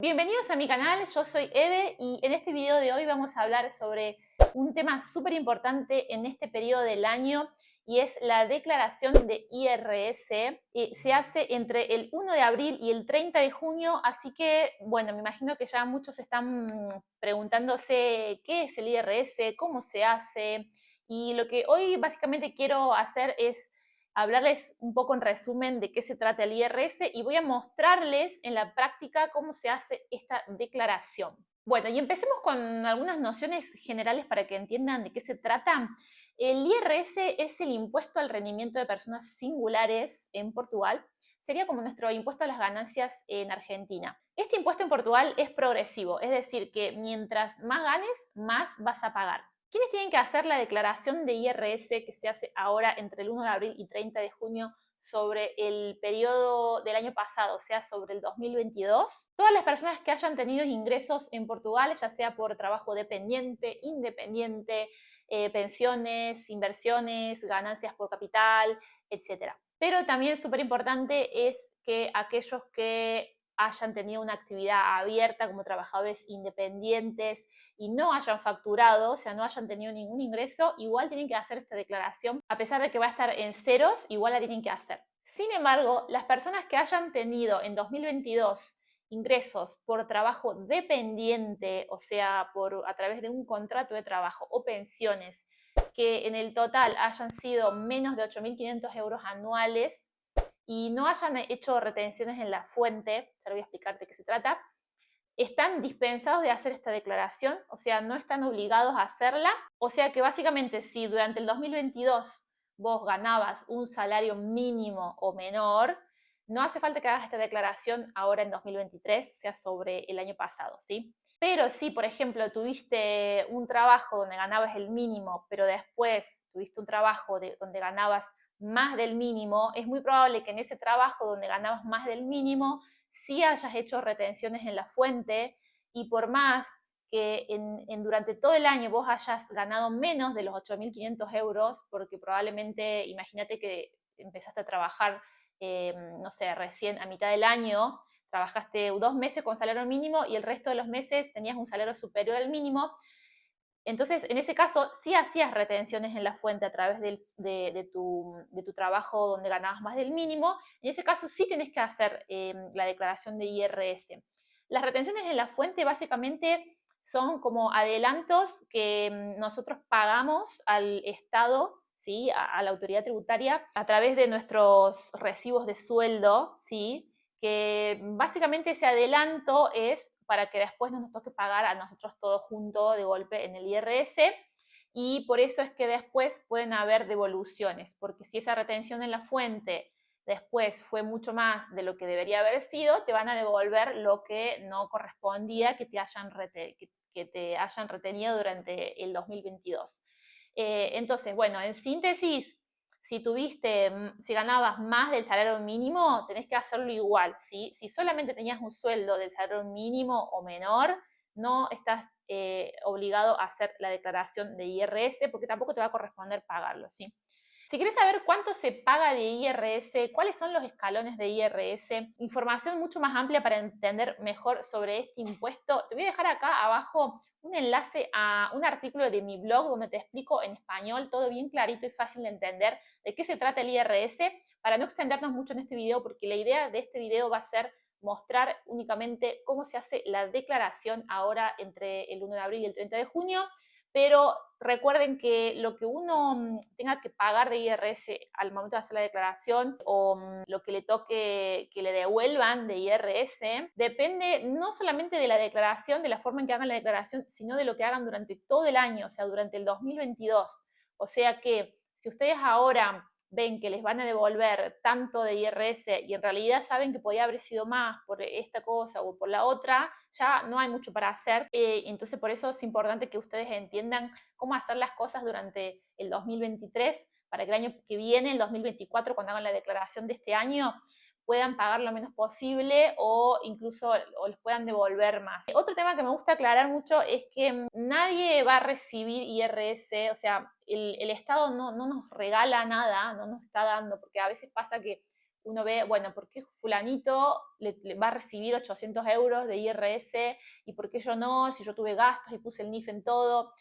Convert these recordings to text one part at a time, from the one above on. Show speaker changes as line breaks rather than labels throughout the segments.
Bienvenidos a mi canal, yo soy Eve y en este video de hoy vamos a hablar sobre un tema súper importante en este periodo del año y es la declaración de IRS. Se hace entre el 1 de abril y el 30 de junio, así que bueno, me imagino que ya muchos están preguntándose qué es el IRS, cómo se hace, y lo que hoy básicamente quiero hacer es hablarles un poco en resumen de qué se trata el IRS y voy a mostrarles en la práctica cómo se hace esta declaración. Bueno, y empecemos con algunas nociones generales para que entiendan de qué se trata. El IRS es el impuesto al rendimiento de personas singulares en Portugal. Sería como nuestro impuesto a las ganancias en Argentina. Este impuesto en Portugal es progresivo, es decir, que mientras más ganes, más vas a pagar. ¿Quiénes tienen que hacer la declaración de IRS que se hace ahora entre el 1 de abril y 30 de junio sobre el periodo del año pasado, o sea, sobre el 2022? Todas las personas que hayan tenido ingresos en Portugal, ya sea por trabajo dependiente, independiente, pensiones, inversiones, ganancias por capital, etc. Pero también súper importante es que aquellos que hayan tenido una actividad abierta como trabajadores independientes y no hayan facturado, o sea, no hayan tenido ningún ingreso, igual tienen que hacer esta declaración. A pesar de que va a estar en ceros, igual la tienen que hacer. Sin embargo, las personas que hayan tenido en 2022 ingresos por trabajo dependiente, o sea, a través de un contrato de trabajo o pensiones, que en el total hayan sido menos de 8.500 euros anuales, y no hayan hecho retenciones en la fuente, ya voy a explicarte de qué se trata, están dispensados de hacer esta declaración, o sea, no están obligados a hacerla. O sea que básicamente si durante el 2022 vos ganabas un salario mínimo o menor, no hace falta que hagas esta declaración ahora en 2023, o sea, sobre el año pasado, ¿sí? Pero si, por ejemplo, tuviste un trabajo donde ganabas el mínimo, pero después tuviste un trabajo donde ganabas más del mínimo, es muy probable que en ese trabajo donde ganabas más del mínimo sí hayas hecho retenciones en la fuente, y por más que durante todo el año vos hayas ganado menos de los 8.500 euros, porque probablemente, imagínate que empezaste a trabajar, no sé, recién a mitad del año, trabajaste 2 meses con salario mínimo y el resto de los meses tenías un salario superior al mínimo. Entonces, en ese caso, sí hacías retenciones en la fuente a través de tu trabajo donde ganabas más del mínimo. En ese caso, sí tenés que hacer la declaración de IRS. Las retenciones en la fuente básicamente son como adelantos que nosotros pagamos al Estado, ¿sí? A la autoridad tributaria a través de nuestros recibos de sueldo, ¿sí? Que básicamente ese adelanto es para que después no nos toque pagar a nosotros todo junto de golpe en el IRS, y por eso es que después pueden haber devoluciones, porque si esa retención en la fuente después fue mucho más de lo que debería haber sido, te van a devolver lo que no correspondía que te hayan retenido durante el 2022. Entonces, bueno, en síntesis, si ganabas más del salario mínimo, tenés que hacerlo igual, ¿sí? Si solamente tenías un sueldo del salario mínimo o menor, no estás obligado a hacer la declaración de IRS, porque tampoco te va a corresponder pagarlo, ¿sí? Si quieres saber cuánto se paga de IRS, cuáles son los escalones de IRS, información mucho más amplia para entender mejor sobre este impuesto, te voy a dejar acá abajo un enlace a un artículo de mi blog donde te explico en español todo bien clarito y fácil de entender de qué se trata el IRS, para no extendernos mucho en este video, porque la idea de este video va a ser mostrar únicamente cómo se hace la declaración ahora entre el 1 de abril y el 30 de junio. Pero recuerden que lo que uno tenga que pagar de IRS al momento de hacer la declaración, o lo que le toque que le devuelvan de IRS, depende no solamente de la declaración, de la forma en que hagan la declaración, sino de lo que hagan durante todo el año, o sea, durante el 2022. O sea que si ustedes ahora ven que les van a devolver tanto de IRS y en realidad saben que podía haber sido más por esta cosa o por la otra, ya no hay mucho para hacer. Entonces por eso es importante que ustedes entiendan cómo hacer las cosas durante el 2023, para que el año que viene, el 2024, cuando hagan la declaración de este año, puedan pagar lo menos posible o incluso les puedan devolver más. Otro tema que me gusta aclarar mucho es que nadie va a recibir IRS, o sea, el Estado no nos regala nada, no nos está dando, porque a veces pasa que uno ve, bueno, ¿por qué fulanito le va a recibir 800 euros de IRS y por qué yo no? Si yo tuve gastos y puse el NIF en todo.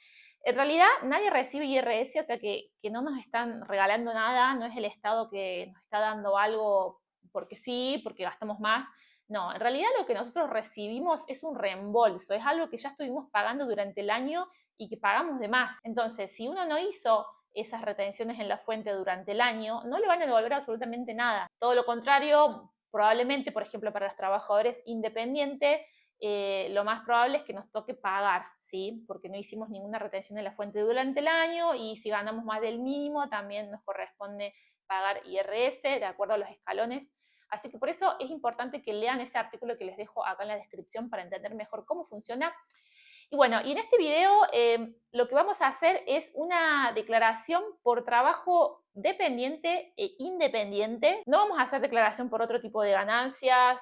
En realidad nadie recibe IRS, o sea que no nos están regalando nada, no es el Estado que nos está dando algo porque sí, porque gastamos más. No, en realidad lo que nosotros recibimos es un reembolso, es algo que ya estuvimos pagando durante el año y que pagamos de más. Entonces, si uno no hizo esas retenciones en la fuente durante el año, no le van a devolver absolutamente nada. Todo lo contrario, probablemente, por ejemplo, para los trabajadores independientes, lo más probable es que nos toque pagar, ¿sí? Porque no hicimos ninguna retención en la fuente durante el año y si ganamos más del mínimo también nos corresponde pagar IRS de acuerdo a los escalones. Así que por eso es importante que lean ese artículo que les dejo acá en la descripción para entender mejor cómo funciona. Y bueno, y en este video lo que vamos a hacer es una declaración por trabajo dependiente e independiente. No vamos a hacer declaración por otro tipo de ganancias,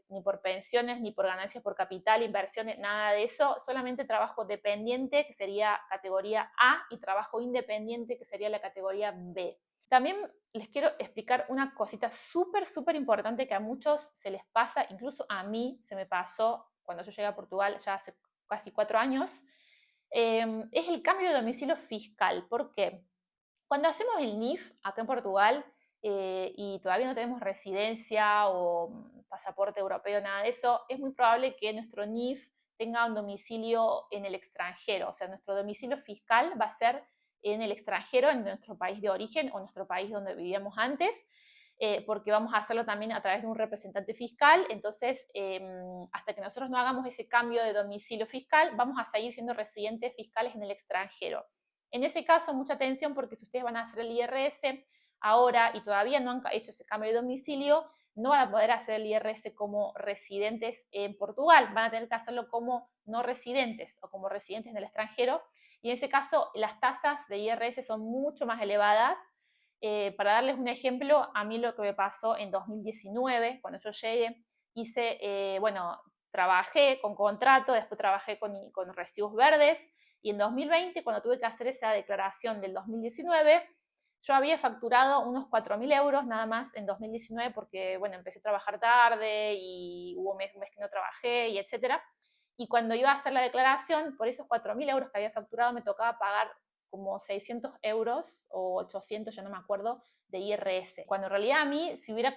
ni por pensiones, ni por ganancias por capital, inversiones, nada de eso. Solamente trabajo dependiente, que sería categoría A, y trabajo independiente, que sería la categoría B. También les quiero explicar una cosita súper importante que a muchos se les pasa, incluso a mí se me pasó cuando yo llegué a Portugal ya hace casi 4 años, es el cambio de domicilio fiscal. ¿Por qué? Cuando hacemos el NIF acá en Portugal y todavía no tenemos residencia o pasaporte europeo, nada de eso, es muy probable que nuestro NIF tenga un domicilio en el extranjero. O sea, nuestro domicilio fiscal va a ser en el extranjero, en nuestro país de origen o nuestro país donde vivíamos antes. Porque vamos a hacerlo también a través de un representante fiscal. Entonces, hasta que nosotros no hagamos ese cambio de domicilio fiscal, vamos a seguir siendo residentes fiscales en el extranjero. En ese caso, mucha atención, porque si ustedes van a hacer el IRS ahora y todavía no han hecho ese cambio de domicilio, no van a poder hacer el IRS como residentes en Portugal, van a tener que hacerlo como no residentes o como residentes en el extranjero, y en ese caso las tasas de IRS son mucho más elevadas. Para darles un ejemplo, a mí lo que me pasó en 2019, cuando yo llegué, trabajé con contrato, después trabajé con recibos verdes, y en 2020, cuando tuve que hacer esa declaración del 2019, yo había facturado unos 4.000 euros nada más en 2019 porque, bueno, empecé a trabajar tarde y hubo un mes que no trabajé y etcétera. Y cuando iba a hacer la declaración, por esos 4.000 euros que había facturado, me tocaba pagar como 600 euros o 800, ya no me acuerdo, de IRS. Cuando en realidad a mí, si hubiera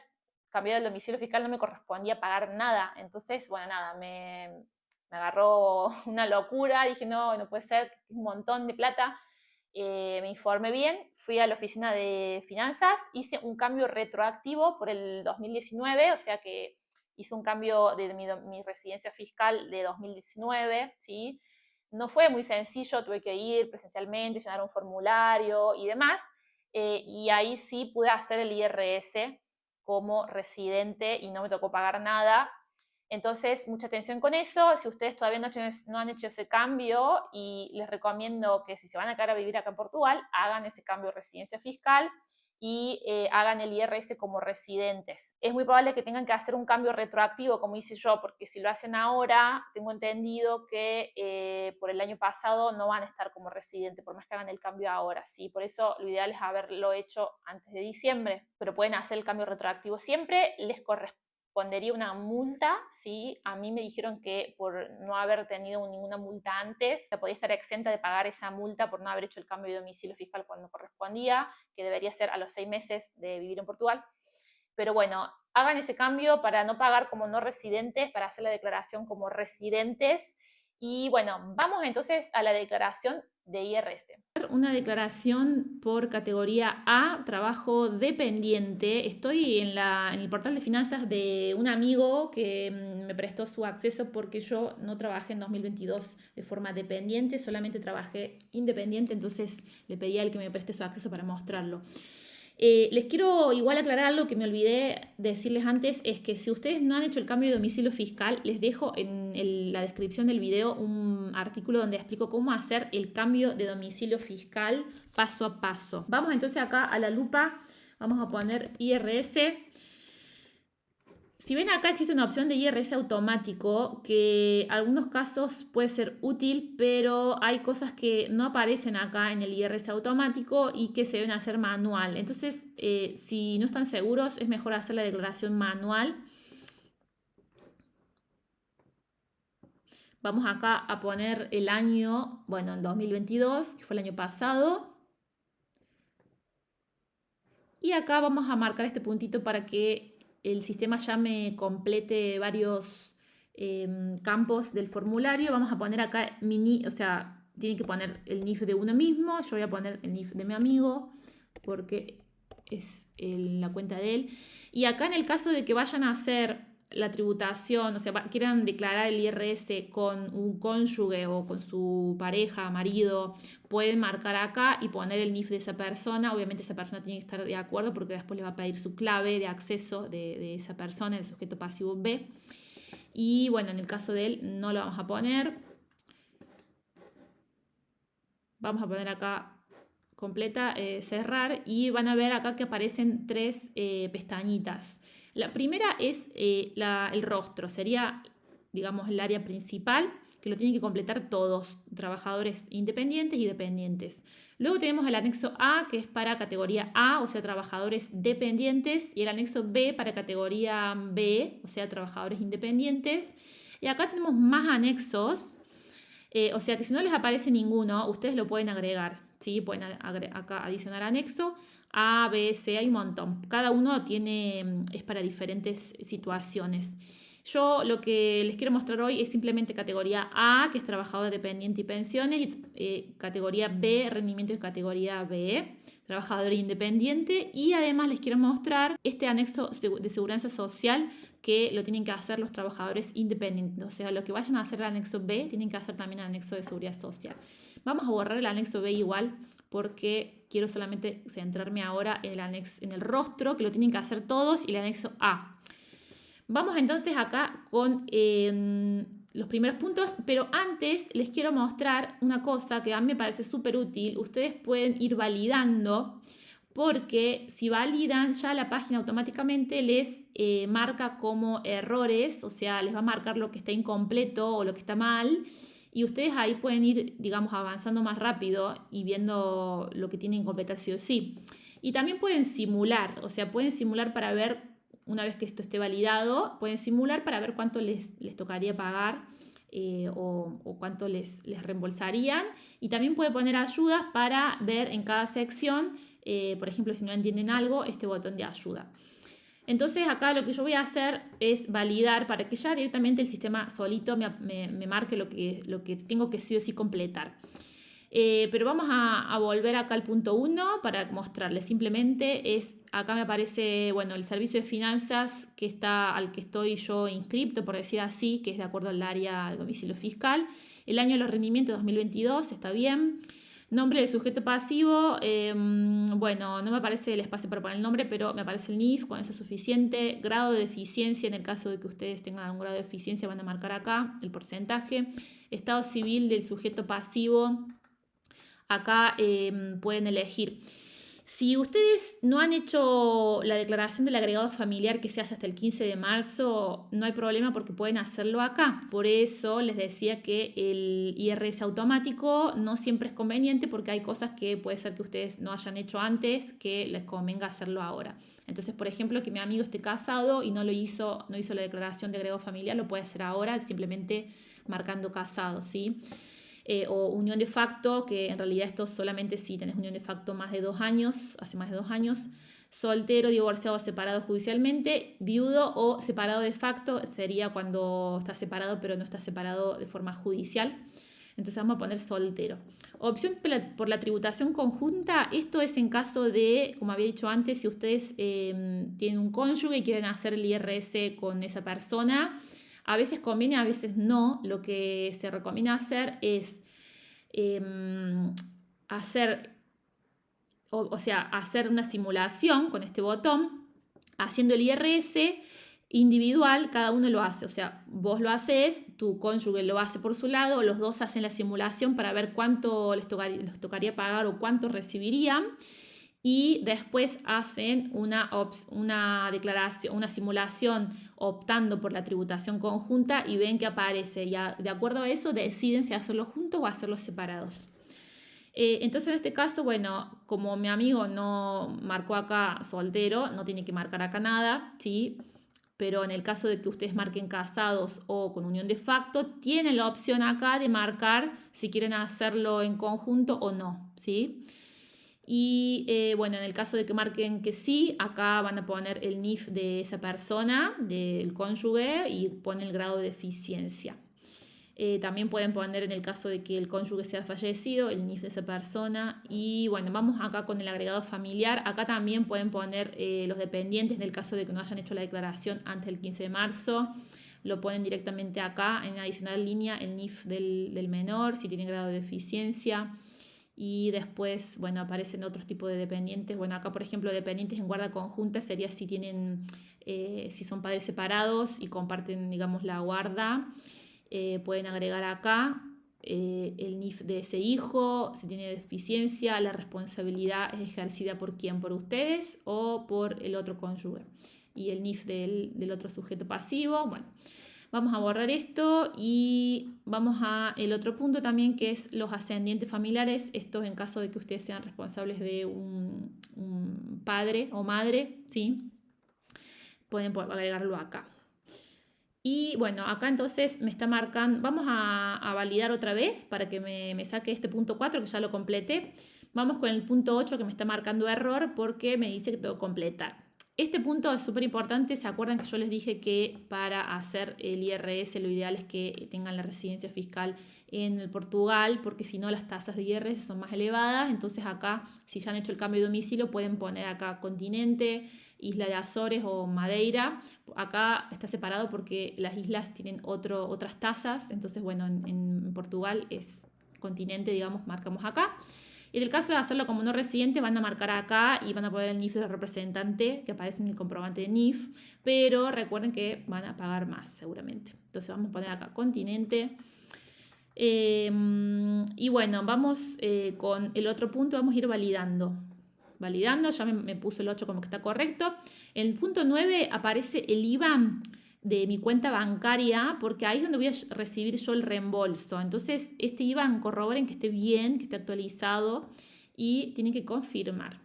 cambiado el domicilio fiscal, no me correspondía pagar nada. Entonces, bueno, nada, me agarró una locura. Dije, no puede ser, es un montón de plata. Me informé bien, fui a la oficina de finanzas, hice un cambio retroactivo por el 2019, o sea que hice un cambio de mi residencia fiscal de 2019, ¿sí? No fue muy sencillo, tuve que ir presencialmente, llenar un formulario y demás, y ahí sí pude hacer el IRS como residente y no me tocó pagar nada. Entonces, mucha atención con eso. Si ustedes todavía no han hecho ese cambio, y les recomiendo que si se van a quedar a vivir acá en Portugal, hagan ese cambio de residencia fiscal y hagan el IRS como residentes. Es muy probable que tengan que hacer un cambio retroactivo, como hice yo, porque si lo hacen ahora, tengo entendido que por el año pasado no van a estar como residente, por más que hagan el cambio ahora, ¿sí? Por eso lo ideal es haberlo hecho antes de diciembre, pero pueden hacer el cambio retroactivo siempre. Les correspondería una multa, ¿sí? A mí me dijeron que por no haber tenido ninguna multa antes, se podía estar exenta de pagar esa multa por no haber hecho el cambio de domicilio fiscal cuando correspondía, que debería ser a los 6 meses de vivir en Portugal. Pero bueno, hagan ese cambio para no pagar como no residentes, para hacer la declaración como residentes. Y bueno, vamos entonces a la declaración de IRS. Una declaración por categoría A, trabajo dependiente. Estoy en el portal de finanzas de un amigo que me prestó su acceso porque yo no trabajé en 2022 de forma dependiente, solamente trabajé independiente, entonces le pedí a él que me preste su acceso para mostrarlo. Les quiero igual aclarar algo que me olvidé decirles antes, es que si ustedes no han hecho el cambio de domicilio fiscal, les dejo en la descripción del video un artículo donde explico cómo hacer el cambio de domicilio fiscal paso a paso. Vamos entonces acá a la lupa, vamos a poner IRS. Si ven acá existe una opción de IRS automático que en algunos casos puede ser útil, pero hay cosas que no aparecen acá en el IRS automático y que se deben hacer manual. Entonces, si no están seguros, es mejor hacer la declaración manual. Vamos acá a poner el año, bueno, el 2022, que fue el año pasado. Y acá vamos a marcar este puntito para que el sistema ya me complete varios campos del formulario. Vamos a poner acá o sea, tiene que poner el NIF de uno mismo. Yo voy a poner el NIF de mi amigo porque es la cuenta de él. Y acá en el caso de que vayan a hacer la tributación, o sea, quieran declarar el IRS con un cónyuge o con su pareja, marido, pueden marcar acá y poner el NIF de esa persona. Obviamente esa persona tiene que estar de acuerdo porque después le va a pedir su clave de acceso de esa persona, el sujeto pasivo B. Y bueno, en el caso de él no lo vamos a poner. Vamos a poner acá completa, cerrar, y van a ver acá que aparecen tres pestañitas. La primera es el rostro, sería, digamos, el área principal, que lo tienen que completar todos, trabajadores independientes y dependientes. Luego tenemos el anexo A, que es para categoría A, o sea, trabajadores dependientes, y el anexo B para categoría B, o sea, trabajadores independientes. Y acá tenemos más anexos, o sea que si no les aparece ninguno, ustedes lo pueden agregar, ¿sí? Pueden acá adicionar anexo A, B, C, hay un montón. Cada uno es para diferentes situaciones. Yo lo que les quiero mostrar hoy es simplemente categoría A, que es trabajador dependiente y pensiones, y categoría B, rendimiento de categoría B, trabajador independiente, y además les quiero mostrar este anexo de seguridad social que lo tienen que hacer los trabajadores independientes. O sea, lo que vayan a hacer el anexo B, tienen que hacer también el anexo de seguridad social. Vamos a borrar el anexo B igual porque quiero solamente centrarme ahora en el rostro, que lo tienen que hacer todos, y el anexo A. Vamos entonces acá con los primeros puntos, pero antes les quiero mostrar una cosa que a mí me parece súper útil. Ustedes pueden ir validando, porque si validan ya la página automáticamente les marca como errores, o sea, les va a marcar lo que está incompleto o lo que está mal, y ustedes ahí pueden ir, digamos, avanzando más rápido y viendo lo que tienen que completar sí o sí. Y también pueden simular, o sea, pueden simular para ver, una vez que esto esté validado, pueden simular para ver cuánto les tocaría pagar o cuánto les reembolsarían. Y también puede poner ayudas para ver en cada sección, por ejemplo, si no entienden algo, este botón de ayuda. Entonces acá lo que yo voy a hacer es validar para que ya directamente el sistema solito me marque lo que tengo que sí o sí completar. Pero vamos a volver acá al punto 1 para mostrarles. Simplemente acá me aparece, bueno, el servicio de finanzas al que estoy yo inscripto, por decir así, que es de acuerdo al área de domicilio fiscal. El año de los rendimientos 2022, está bien. Nombre del sujeto pasivo, bueno, no me aparece el espacio para poner el nombre, pero me aparece el NIF, con eso es suficiente. Grado de deficiencia, en el caso de que ustedes tengan algún grado de deficiencia, van a marcar acá el porcentaje. Estado civil del sujeto pasivo, acá pueden elegir. Si ustedes no han hecho la declaración del agregado familiar que se hace hasta el 15 de marzo, no hay problema porque pueden hacerlo acá. Por eso les decía que el IRS automático no siempre es conveniente, porque hay cosas que puede ser que ustedes no hayan hecho antes que les convenga hacerlo ahora. Entonces, por ejemplo, que mi amigo esté casado y no hizo la declaración de agregado familiar, lo puede hacer ahora simplemente marcando casado, ¿sí? O unión de facto, que en realidad esto solamente si tenés unión de facto más de 2 años, hace más de 2 años. Soltero, divorciado o separado judicialmente. Viudo o separado de facto sería cuando está separado pero no está separado de forma judicial. Entonces vamos a poner soltero. Opción por la tributación conjunta. Esto es en caso de, como había dicho antes, si ustedes tienen un cónyuge y quieren hacer el IRS con esa persona. A veces conviene, a veces no. Lo que se recomienda hacer es hacer una simulación con este botón, haciendo el IRS individual, cada uno lo hace. O sea, vos lo haces, tu cónyuge lo hace por su lado, los dos hacen la simulación para ver cuánto les tocaría pagar o cuánto recibirían. y después hacen una declaración, una simulación optando por la tributación conjunta y ven que aparece. Y de acuerdo a eso deciden si hacerlo juntos o hacerlos separados. Entonces en este caso, bueno, como mi amigo no marcó acá soltero, no tiene que marcar acá nada, ¿sí? Pero en el caso de que ustedes marquen casados o con unión de facto, tienen la opción acá de marcar si quieren hacerlo en conjunto o no, ¿sí? Y bueno, en el caso de que marquen que sí, acá van a poner el NIF de esa persona, del cónyuge, y ponen el grado de eficiencia. También pueden poner en el caso de que el cónyuge sea fallecido, el NIF de esa persona. Y bueno, vamos acá con el agregado familiar. Acá también pueden poner los dependientes en el caso de que no hayan hecho la declaración antes del 15 de marzo. Lo ponen directamente acá en adicional línea el NIF del menor, si tiene grado de eficiencia. Y después, bueno, aparecen otros tipos de dependientes. Bueno, acá por ejemplo, dependientes en guarda conjunta sería si tienen, si son padres separados y comparten, digamos, la guarda. Pueden agregar acá el NIF de ese hijo, si tiene deficiencia, la responsabilidad es ejercida por quién, por ustedes o por el otro cónyuge. Y el NIF del otro sujeto pasivo. Bueno, vamos a borrar esto y vamos a el otro punto también, que es los ascendientes familiares. Esto en caso de que ustedes sean responsables de un padre o madre, ¿sí? Pueden agregarlo acá. Y bueno, acá entonces me está marcando, vamos a validar otra vez para que me saque este punto 4 que ya lo completé. Vamos con el punto 8 que me está marcando error porque me dice que tengo que completar. Este punto es súper importante. ¿Se acuerdan que yo les dije que para hacer el IRS lo ideal es que tengan la residencia fiscal en el Portugal? Porque si no las tasas de IRS son más elevadas. Entonces acá, si ya han hecho el cambio de domicilio, pueden poner acá continente, isla de Azores o Madeira. Acá está separado porque las islas tienen otras tasas. Entonces, bueno, en Portugal es continente, digamos, marcamos acá. Y en el caso de hacerlo como no residente, van a marcar acá y van a poner el NIF del representante que aparece en el comprobante de NIF, pero recuerden que van a pagar más seguramente. Entonces vamos a poner acá continente. Y bueno, vamos con el otro punto, vamos a ir validando. Ya me puso el 8 como que está correcto. En el punto 9 aparece el IBAN de mi cuenta bancaria, porque ahí es donde voy a recibir yo el reembolso. Entonces, este IBAN corroboren que esté bien, que esté actualizado y tienen que confirmar.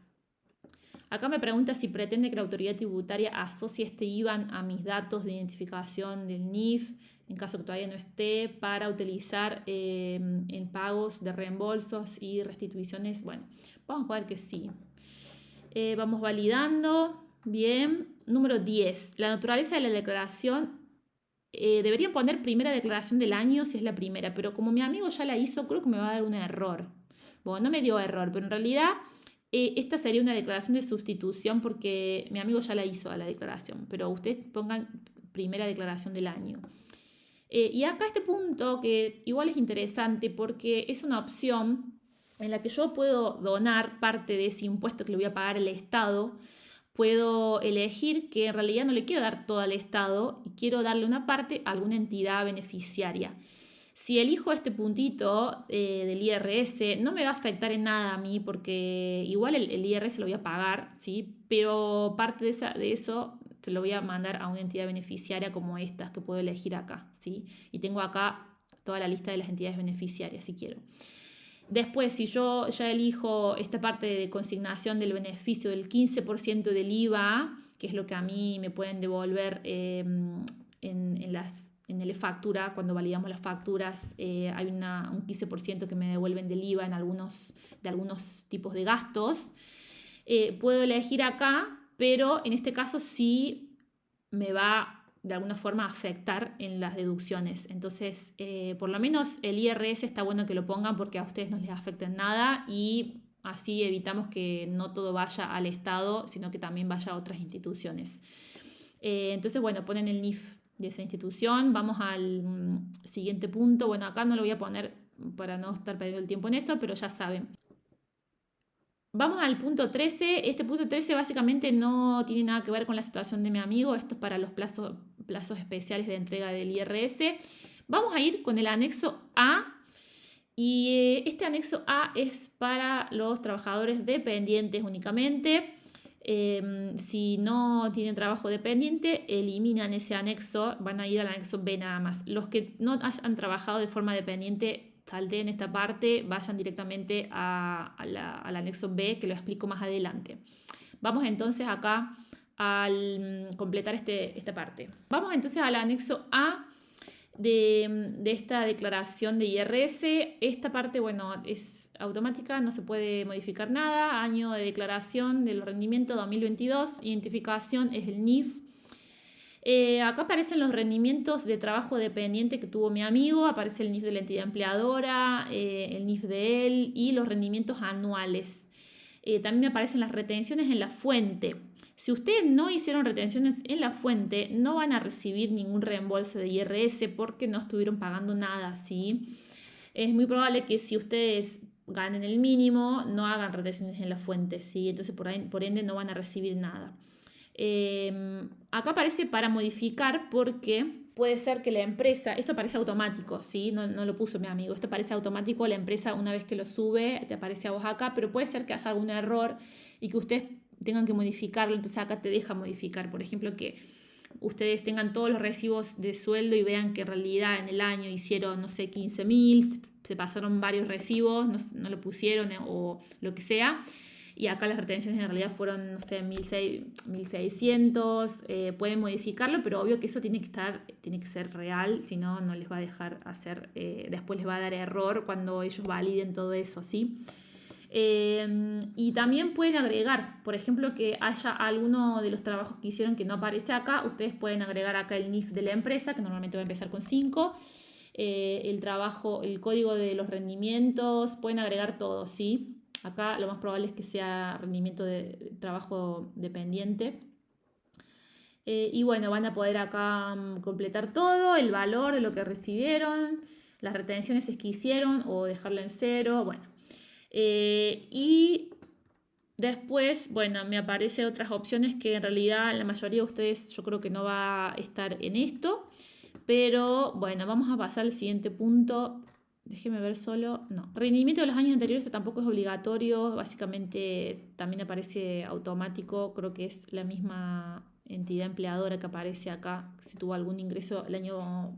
Acá me pregunta si pretende que la autoridad tributaria asocie este IBAN a mis datos de identificación del NIF, en caso que todavía no esté, para utilizar en pagos de reembolsos y restituciones. Bueno, vamos a ver que sí. Vamos validando. Bien. Número 10. La naturaleza de la declaración. Deberían poner primera declaración del año si es la primera, pero como mi amigo ya la hizo, creo que me va a dar un error. Bueno, no me dio error, pero en realidad esta sería una declaración de sustitución porque mi amigo ya la hizo a la declaración, pero ustedes pongan primera declaración del año. Y acá este punto que igual es interesante porque es una opción en la que yo puedo donar parte de ese impuesto que le voy a pagar al Estado. Puedo elegir que en realidad no le quiero dar todo al Estado y quiero darle una parte a alguna entidad beneficiaria. Si elijo este puntito del IRS, no me va a afectar en nada a mí porque igual el IRS lo voy a pagar, ¿sí? Pero parte de eso se lo voy a mandar a una entidad beneficiaria como estas que puedo elegir acá, ¿sí? Y tengo acá toda la lista de las entidades beneficiarias si quiero. Después, si yo ya elijo esta parte de consignación del beneficio del 15% del IVA, que es lo que a mí me pueden devolver en el e-factura, cuando validamos las facturas, hay un 15% que me devuelven del IVA de algunos tipos de gastos. Puedo elegir acá, pero en este caso sí me va de alguna forma afectar en las deducciones. Entonces, por lo menos el IRS está bueno que lo pongan porque a ustedes no les afecta en nada y así evitamos que no todo vaya al Estado, sino que también vaya a otras instituciones. Entonces, bueno, ponen el NIF de esa institución. Vamos al siguiente punto. Bueno, acá no lo voy a poner para no estar perdiendo el tiempo en eso, pero ya saben. Vamos al punto 13. Este punto 13 básicamente no tiene nada que ver con la situación de mi amigo. Esto es para los plazos especiales de entrega del IRS. Vamos a ir con el anexo A. Y este anexo A es para los trabajadores dependientes únicamente. Si no tienen trabajo dependiente, eliminan ese anexo, van a ir al anexo B nada más. Los que no hayan trabajado de forma dependiente, salten esta parte, vayan directamente al anexo B, que lo explico más adelante. Vamos entonces acá a completar esta parte. Vamos entonces al anexo A de esta declaración de IRS. Esta parte, bueno, es automática, no se puede modificar nada. Año de declaración del rendimiento 2022, identificación es el NIF. Acá aparecen los rendimientos de trabajo dependiente que tuvo mi amigo, aparece el NIF de la entidad empleadora, el NIF de él y los rendimientos anuales. También aparecen las retenciones en la fuente. Si ustedes no hicieron retenciones en la fuente, no van a recibir ningún reembolso de IRS porque no estuvieron pagando nada, ¿sí? Es muy probable que si ustedes ganen el mínimo, no hagan retenciones en la fuente, ¿sí? Entonces, por ende, no van a recibir nada. Acá aparece para modificar porque puede ser que la empresa, esto aparece automático, ¿sí? No lo puso mi amigo, esto aparece automático, la empresa una vez que lo sube te aparece a vos acá, pero puede ser que haya algún error y que ustedes tengan que modificarlo, entonces acá te deja modificar, por ejemplo, que ustedes tengan todos los recibos de sueldo y vean que en realidad en el año hicieron, no sé, 15.000, se pasaron varios recibos, no lo pusieron o lo que sea. Y acá las retenciones en realidad fueron, no sé, 1.600, pueden modificarlo, pero obvio que eso tiene que ser real, si no, no les va a dejar hacer, después les va a dar error cuando ellos validen todo eso, ¿sí? Y también pueden agregar, por ejemplo, que haya alguno de los trabajos que hicieron que no aparece acá, ustedes pueden agregar acá el NIF de la empresa, que normalmente va a empezar con 5, el código de los rendimientos, pueden agregar todo, ¿sí? Acá lo más probable es que sea rendimiento de trabajo dependiente. Y bueno, van a poder acá completar todo, el valor de lo que recibieron, las retenciones que hicieron o dejarla en 0, bueno. Y después, bueno, me aparecen otras opciones que en realidad la mayoría de ustedes yo creo que no va a estar en esto. Pero bueno, vamos a pasar al siguiente punto. Déjeme ver solo. No, rendimiento de los años anteriores, esto tampoco es obligatorio. Básicamente también aparece automático. Creo que es la misma entidad empleadora que aparece acá. Si tuvo algún ingreso el año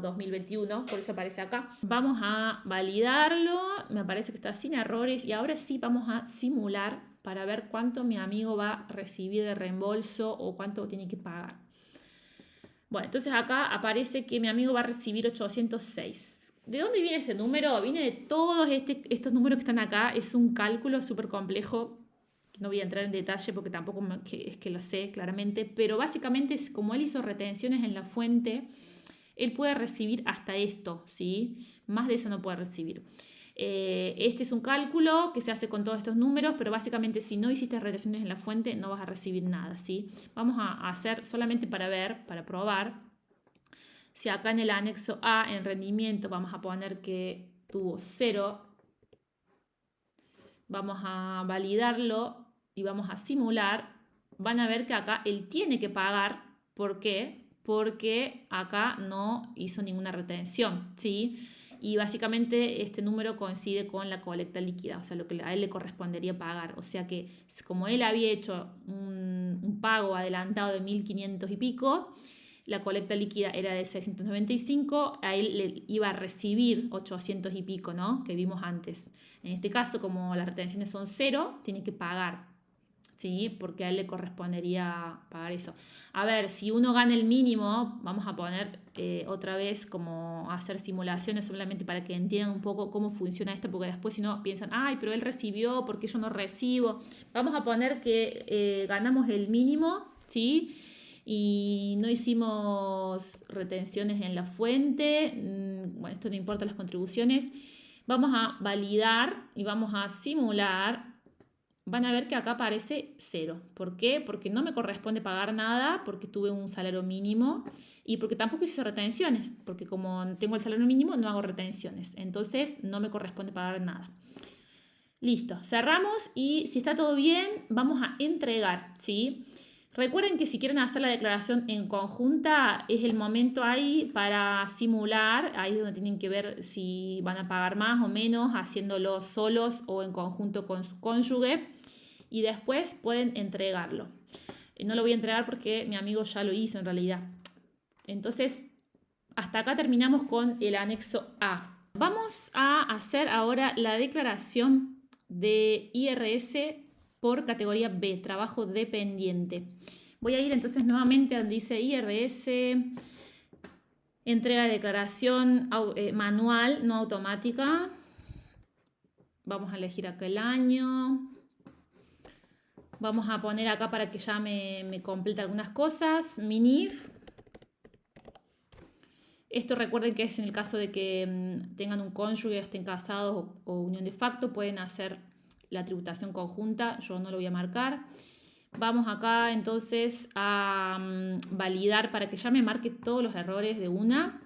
2021, por eso aparece acá. Vamos a validarlo. Me parece que está sin errores. Y ahora sí vamos a simular para ver cuánto mi amigo va a recibir de reembolso o cuánto tiene que pagar. Bueno, entonces acá aparece que mi amigo va a recibir 806. ¿De dónde viene este número? Viene de todos estos números que están acá. Es un cálculo súper complejo. No voy a entrar en detalle porque tampoco es que lo sé claramente. Pero básicamente es como él hizo retenciones en la fuente, él puede recibir hasta esto, ¿sí? Más de eso no puede recibir. Este es un cálculo que se hace con todos estos números, pero básicamente si no hiciste retenciones en la fuente no vas a recibir nada, ¿sí? Vamos a hacer solamente para ver, para probar. Si acá en el anexo A, en rendimiento, vamos a poner que tuvo 0, vamos a validarlo y vamos a simular, van a ver que acá él tiene que pagar. ¿Por qué? Porque acá no hizo ninguna retención, ¿sí? Y básicamente este número coincide con la colecta líquida, o sea, lo que a él le correspondería pagar. O sea que como él había hecho un pago adelantado de 1.500 y pico, la colecta líquida era de 695, a él le iba a recibir 800 y pico, ¿no? Que vimos antes. En este caso, como las retenciones son 0, tiene que pagar, ¿sí? Porque a él le correspondería pagar eso. A ver, si uno gana el mínimo, vamos a poner otra vez como hacer simulaciones solamente para que entiendan un poco cómo funciona esto, porque después si no piensan, ay, pero él recibió, ¿por qué yo no recibo? Vamos a poner que ganamos el mínimo, ¿sí? Y no hicimos retenciones en la fuente. Bueno, esto no importa las contribuciones. Vamos a validar y vamos a simular. Van a ver que acá aparece 0. ¿Por qué? Porque no me corresponde pagar nada, porque tuve un salario mínimo y porque tampoco hice retenciones, porque como tengo el salario mínimo no hago retenciones. Entonces no me corresponde pagar nada. Listo, cerramos y si está todo bien vamos a entregar, ¿sí? Recuerden que si quieren hacer la declaración en conjunta, es el momento ahí para simular, ahí es donde tienen que ver si van a pagar más o menos, haciéndolo solos o en conjunto con su cónyuge, y después pueden entregarlo. No lo voy a entregar porque mi amigo ya lo hizo en realidad. Entonces, hasta acá terminamos con el anexo A. Vamos a hacer ahora la declaración de IRS por categoría B, trabajo dependiente. Voy a ir entonces nuevamente donde dice IRS, entrega de declaración manual, no automática. Vamos a elegir acá el año. Vamos a poner acá para que ya me complete algunas cosas. Mi NIF. Esto recuerden que es en el caso de que tengan un cónyuge, estén casados o unión de facto, pueden hacer la tributación conjunta. Yo no lo voy a marcar. Vamos acá entonces a validar para que ya me marque todos los errores de una.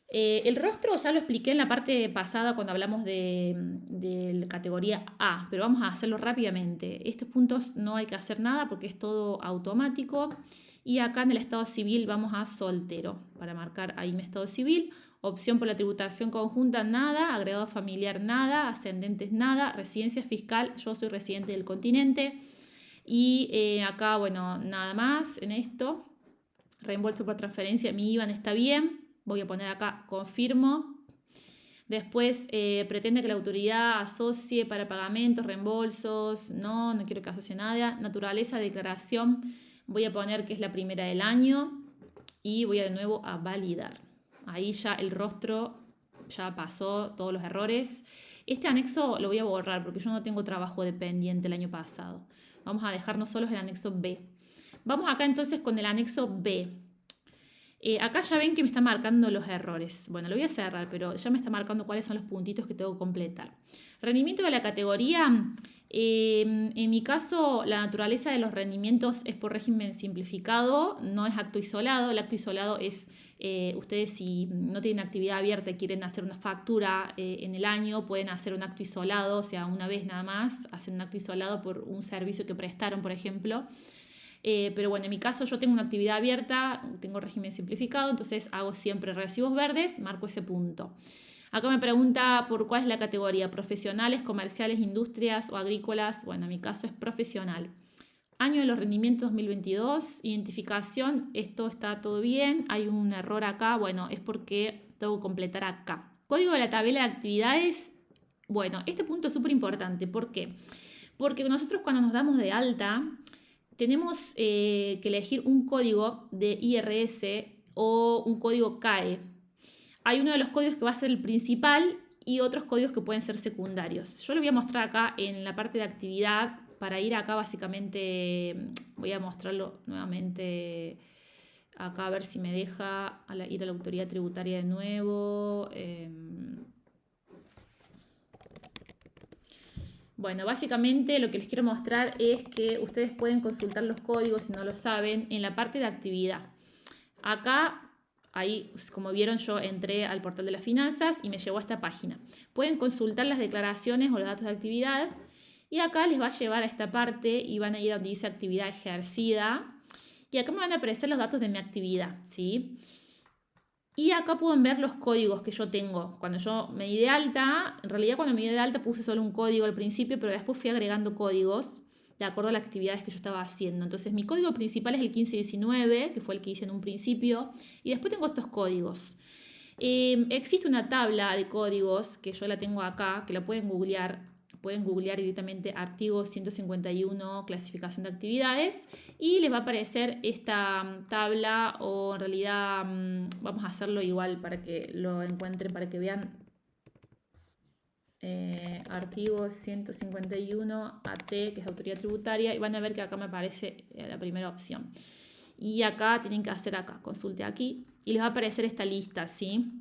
El rostro ya lo expliqué en la parte pasada cuando hablamos de la categoría A, pero vamos a hacerlo rápidamente. Estos puntos no hay que hacer nada porque es todo automático. Y acá en el estado civil vamos a soltero para marcar ahí mi estado civil. Opción por la tributación conjunta, nada. Agregado familiar, nada. Ascendentes, nada. Residencia fiscal, yo soy residente del continente. Y acá, bueno, nada más en esto. Reembolso por transferencia, mi IBAN está bien. Voy a poner acá confirmo. Después pretende que la autoridad asocie para pagamentos, reembolsos. No quiero que asocie nada. Naturaleza, declaración. Voy a poner que es la primera del año. Y voy a de nuevo a validar. Ahí ya el rostro ya pasó todos los errores. Este anexo lo voy a borrar porque yo no tengo trabajo dependiente el año pasado. Vamos a dejarnos solos el anexo B. Vamos acá entonces con el anexo B. Acá ya ven que me está marcando los errores. Bueno, lo voy a cerrar, pero ya me está marcando cuáles son los puntitos que tengo que completar. Rendimiento de la categoría. En mi caso, la naturaleza de los rendimientos es por régimen simplificado, no es acto isolado. El acto isolado es, ustedes si no tienen actividad abierta y quieren hacer una factura en el año, pueden hacer un acto isolado, o sea, una vez nada más, hacen un acto isolado por un servicio que prestaron, por ejemplo. Pero bueno, en mi caso yo tengo una actividad abierta, tengo régimen simplificado, entonces hago siempre recibos verdes, marco ese punto. Acá me pregunta por cuál es la categoría, profesionales, comerciales, industrias o agrícolas. Bueno, en mi caso es profesional. Año de los rendimientos 2022, identificación, esto está todo bien, hay un error acá, bueno, es porque tengo que completar acá. Código de la tabla de actividades, bueno, este punto es súper importante, ¿por qué? Porque nosotros cuando nos damos de alta, tenemos que elegir un código de IRS o un código CAE. Hay uno de los códigos que va a ser el principal y otros códigos que pueden ser secundarios. Yo lo voy a mostrar acá en la parte de actividad. Para ir acá básicamente voy a mostrarlo nuevamente acá a ver si me deja ir a la autoridad tributaria de nuevo. Bueno, básicamente lo que les quiero mostrar es que ustedes pueden consultar los códigos si no lo saben en la parte de actividad. Acá, ahí como vieron yo entré al portal de las finanzas y me llevó a esta página. Pueden consultar las declaraciones o los datos de actividad y acá les va a llevar a esta parte y van a ir a donde dice actividad ejercida y acá me van a aparecer los datos de mi actividad, ¿sí? Y acá pueden ver los códigos que yo tengo. Cuando yo me di de alta, en realidad cuando me di de alta puse solo un código al principio, pero después fui agregando códigos de acuerdo a las actividades que yo estaba haciendo. Entonces mi código principal es el 1519, que fue el que hice en un principio, y después tengo estos códigos. Existe una tabla de códigos que yo la tengo acá, que la pueden googlear. Pueden googlear directamente artículo 151, clasificación de actividades, y les va a aparecer esta tabla, o en realidad vamos a hacerlo igual para que lo encuentren, para que vean. Artículo 151 AT, que es autoridad tributaria, y van a ver que acá me aparece la primera opción. Y acá tienen que hacer acá, consulte aquí, y les va a aparecer esta lista, ¿sí?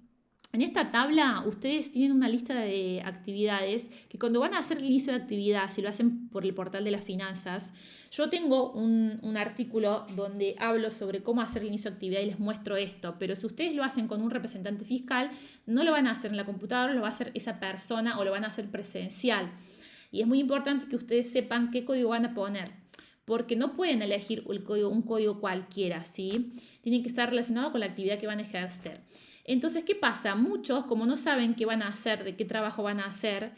En esta tabla ustedes tienen una lista de actividades que cuando van a hacer el inicio de actividad, si lo hacen por el portal de las finanzas, yo tengo un artículo donde hablo sobre cómo hacer el inicio de actividad y les muestro esto, pero si ustedes lo hacen con un representante fiscal, no lo van a hacer en la computadora, lo va a hacer esa persona o lo van a hacer presencial. Y es muy importante que ustedes sepan qué código van a poner. porque no pueden elegir un código cualquiera, ¿sí? Tiene que estar relacionado con la actividad que van a ejercer. Entonces, ¿qué pasa? Muchos, como no saben qué van a hacer, de qué trabajo van a hacer,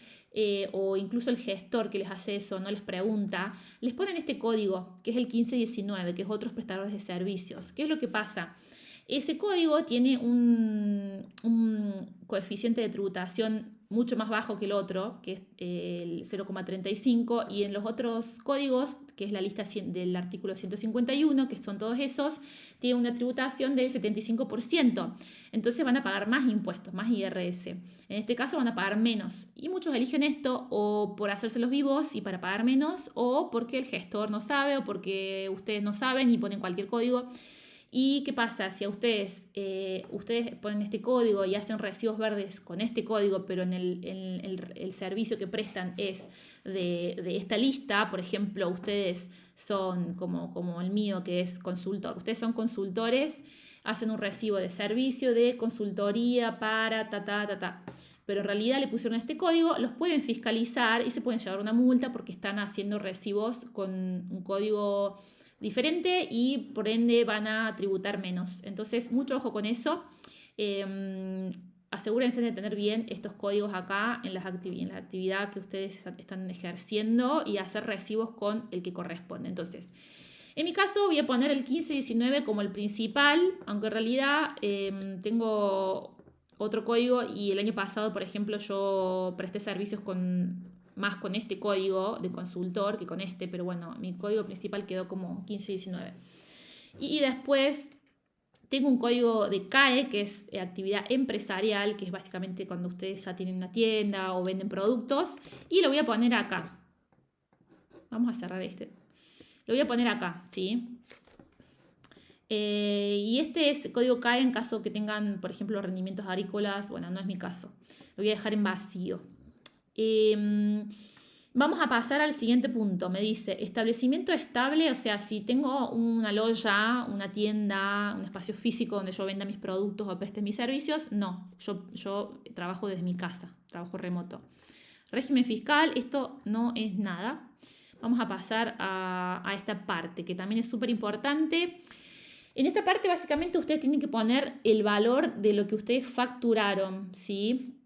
o incluso el gestor que les hace eso no les pregunta, les ponen este código, que es el 1519, que es otros prestadores de servicios. ¿Qué es lo que pasa? Ese código tiene un coeficiente de tributación mucho más bajo que el otro, que es el 0,35, y en los otros códigos, que es la lista del artículo 151, que son todos esos, tiene una tributación del 75%. Entonces van a pagar más impuestos, más IRS. En este caso van a pagar menos. Y muchos eligen esto o por hacerse los vivos y para pagar menos, o porque el gestor no sabe, o porque ustedes no saben y ponen cualquier código. ¿Y qué pasa? Si a ustedes ponen este código y hacen recibos verdes con este código, pero en el servicio que prestan es de esta lista, por ejemplo, ustedes son como el mío, que es consultor, ustedes son consultores, hacen un recibo de servicio, de consultoría para pero en realidad le pusieron este código, los pueden fiscalizar y se pueden llevar una multa porque están haciendo recibos con un código diferente y por ende van a tributar menos. Entonces, mucho ojo con eso. Asegúrense de tener bien estos códigos acá en la actividad que ustedes están ejerciendo y hacer recibos con el que corresponde. Entonces, en mi caso voy a poner el 1519 como el principal, aunque en realidad tengo otro código y el año pasado, por ejemplo, yo presté servicios más con este código de consultor que con este, pero bueno, mi código principal quedó como 1519. Y después tengo un código de CAE, que es actividad empresarial, que es básicamente cuando ustedes ya tienen una tienda o venden productos, y lo voy a poner acá. Vamos a cerrar este. Lo voy a poner acá, ¿sí? Y este es código CAE en caso que tengan, por ejemplo, rendimientos agrícolas. Bueno, no es mi caso. Lo voy a dejar en vacío. Vamos a pasar al siguiente punto. Me dice establecimiento estable, o sea, si tengo una loya, una tienda, un espacio físico donde yo venda mis productos o preste mis servicios, no, yo trabajo desde mi casa, trabajo remoto. Régimen fiscal, esto no es nada. Vamos a pasar a esta parte que también es súper importante. En esta parte básicamente ustedes tienen que poner el valor de lo que ustedes facturaron, ¿sí?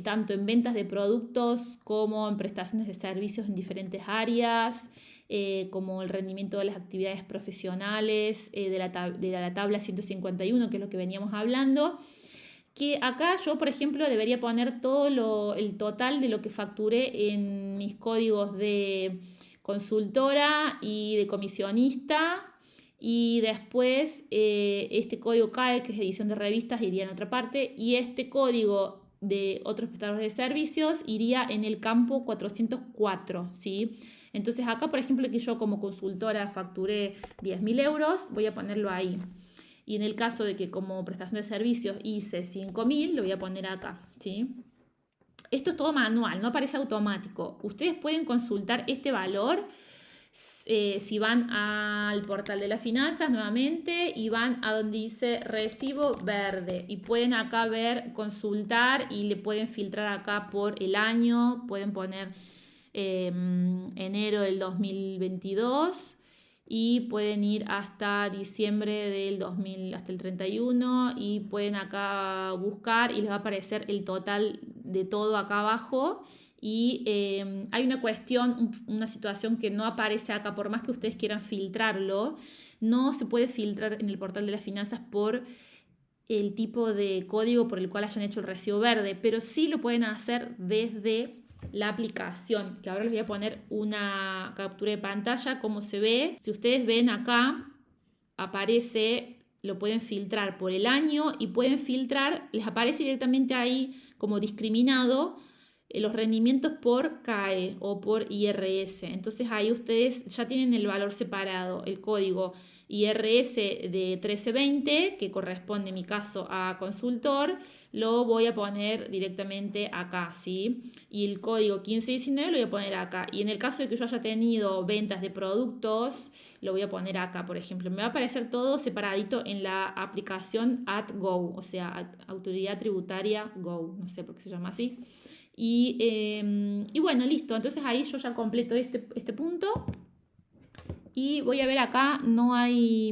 Tanto en ventas de productos como en prestaciones de servicios en diferentes áreas, como el rendimiento de las actividades profesionales, de la tabla 151, que es lo que veníamos hablando. Que acá yo, por ejemplo, debería poner todo el total de lo que facturé en mis códigos de consultora y de comisionista. Y después este código CAE, que es edición de revistas, iría en otra parte. Y este código de otros prestadores de servicios iría en el campo 404, ¿sí? Entonces acá, por ejemplo, que yo como consultora facturé 10.000 euros, voy a ponerlo ahí. Y en el caso de que como prestación de servicios hice 5.000, lo voy a poner acá, ¿sí? Esto es todo manual, no aparece automático. Ustedes pueden consultar este valor si van al portal de las finanzas nuevamente y van a donde dice recibo verde y pueden acá ver, consultar y le pueden filtrar acá por el año, pueden poner enero del 2022 y pueden ir hasta diciembre del 2000, hasta el 31 y pueden acá buscar y les va a aparecer el total de todo acá abajo. Y hay una cuestión, una situación que no aparece acá, por más que ustedes quieran filtrarlo, no se puede filtrar en el portal de las finanzas por el tipo de código por el cual hayan hecho el recibo verde, pero sí lo pueden hacer desde la aplicación, que ahora les voy a poner una captura de pantalla, como se ve. Si ustedes ven acá, aparece, lo pueden filtrar por el año y pueden filtrar, les aparece directamente ahí como discriminado los rendimientos por CAE o por IRS. Entonces ahí ustedes ya tienen el valor separado, el código IRS de 1320, que corresponde en mi caso a consultor, lo voy a poner directamente acá, ¿sí? Y el código 1519 lo voy a poner acá. Y en el caso de que yo haya tenido ventas de productos, lo voy a poner acá, por ejemplo. Me va a aparecer todo separadito en la aplicación @Go, o sea, Autoridad Tributaria Go, no sé por qué se llama así. Y bueno, listo. Entonces ahí yo ya completo este punto. Y voy a ver acá, no hay,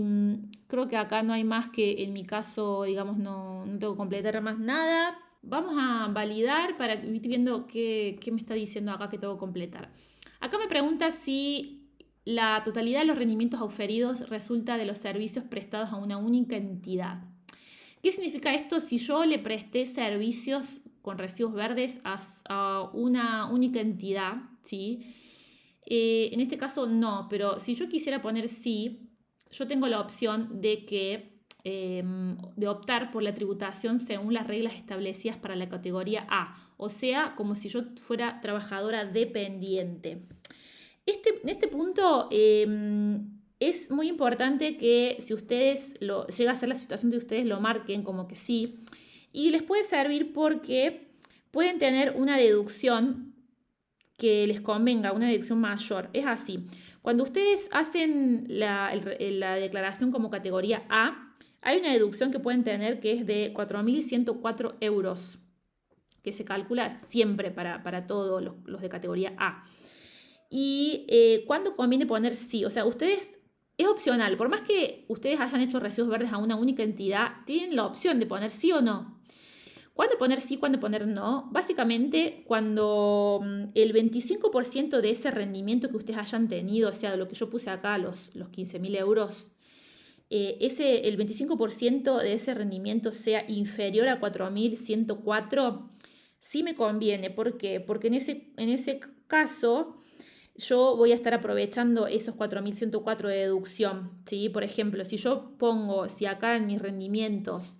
creo que acá no hay más que en mi caso, digamos, no tengo que completar más nada. Vamos a validar para ir viendo qué me está diciendo acá que tengo que completar. Acá me pregunta si la totalidad de los rendimientos auferidos resulta de los servicios prestados a una única entidad. ¿Qué significa esto? Si yo le presté servicios con recibos verdes a una única entidad, ¿sí? En este caso no, pero si yo quisiera poner sí, yo tengo la opción de optar por la tributación según las reglas establecidas para la categoría A, o sea, como si yo fuera trabajadora dependiente. En este punto es muy importante que si ustedes llega a ser la situación de ustedes, lo marquen como que sí, y les puede servir porque pueden tener una deducción que les convenga, una deducción mayor. Es así, cuando ustedes hacen la declaración como categoría A, hay una deducción que pueden tener que es de 4.104 euros, que se calcula siempre para todos los de categoría A. Y cuando conviene poner sí, o sea, ustedes, es opcional, por más que ustedes hayan hecho recibos verdes a una única entidad, tienen la opción de poner sí o no. ¿Cuándo poner sí, cuándo poner no? Básicamente, cuando el 25% de ese rendimiento que ustedes hayan tenido, o sea, de lo que yo puse acá, los 15.000 euros, el 25% de ese rendimiento sea inferior a 4.104, sí me conviene. ¿Por qué? Porque en ese caso yo voy a estar aprovechando esos 4.104 de deducción, ¿sí? Por ejemplo, si acá en mis rendimientos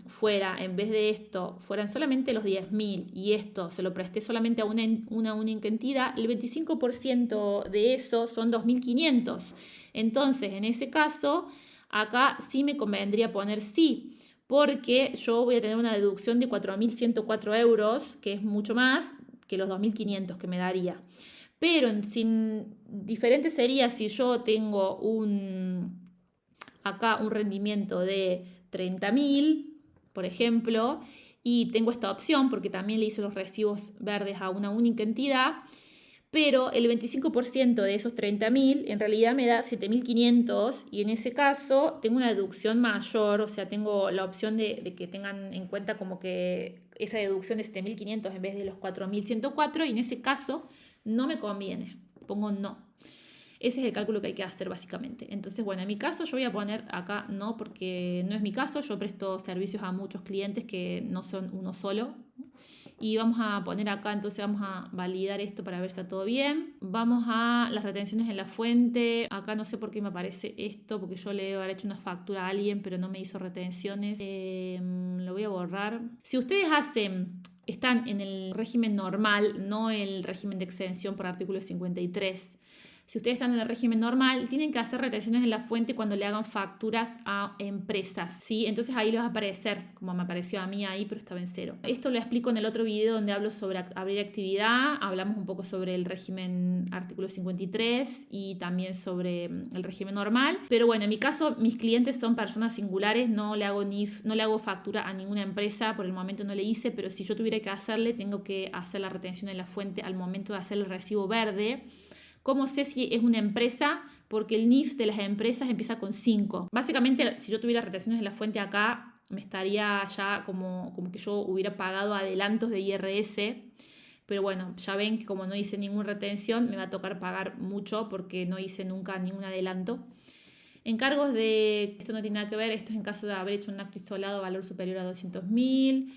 fuera, en vez de esto, fueran solamente los 10.000 y esto se lo presté solamente a una única entidad, el 25% de eso son 2.500. Entonces, en ese caso, acá sí me convendría poner sí, porque yo voy a tener una deducción de 4.104 euros, que es mucho más que los 2.500 que me daría. Pero diferente sería si yo tengo acá un rendimiento de 30.000, por ejemplo, y tengo esta opción porque también le hice los recibos verdes a una única entidad, pero el 25% de esos 30.000 en realidad me da 7.500 y en ese caso tengo una deducción mayor, o sea, tengo la opción de que tengan en cuenta como que esa deducción de 7.500 en vez de los 4.104 y en ese caso no me conviene, pongo no. Ese es el cálculo que hay que hacer básicamente. Entonces, bueno, en mi caso yo voy a poner acá no porque no es mi caso. Yo presto servicios a muchos clientes que no son uno solo. Y vamos a poner acá, entonces vamos a validar esto para ver si está todo bien. Vamos a las retenciones en la fuente. Acá no sé por qué me aparece esto, porque yo le debo haber hecho una factura a alguien, pero no me hizo retenciones. Lo voy a borrar. Si ustedes están en el régimen normal, no el régimen de exención por artículo 53. Si ustedes están en el régimen normal, tienen que hacer retenciones en la fuente cuando le hagan facturas a empresas, ¿sí? Entonces ahí les va a aparecer, como me apareció a mí ahí, pero estaba en cero. Esto lo explico en el otro video donde hablo sobre abrir actividad, hablamos un poco sobre el régimen artículo 53 y también sobre el régimen normal. Pero bueno, en mi caso, mis clientes son personas singulares, no le hago NIF, no le hago factura a ninguna empresa, por el momento no le hice, pero si yo tuviera que hacerle, tengo que hacer la retención en la fuente al momento de hacer el recibo verde. ¿Cómo sé si es una empresa? Porque el NIF de las empresas empieza con 5. Básicamente, si yo tuviera retenciones en la fuente acá, me estaría ya como que yo hubiera pagado adelantos de IRS. Pero bueno, ya ven que como no hice ninguna retención, me va a tocar pagar mucho porque no hice nunca ningún adelanto. Encargos esto no tiene nada que ver, esto es en caso de haber hecho un acto isolado valor superior a 200.000.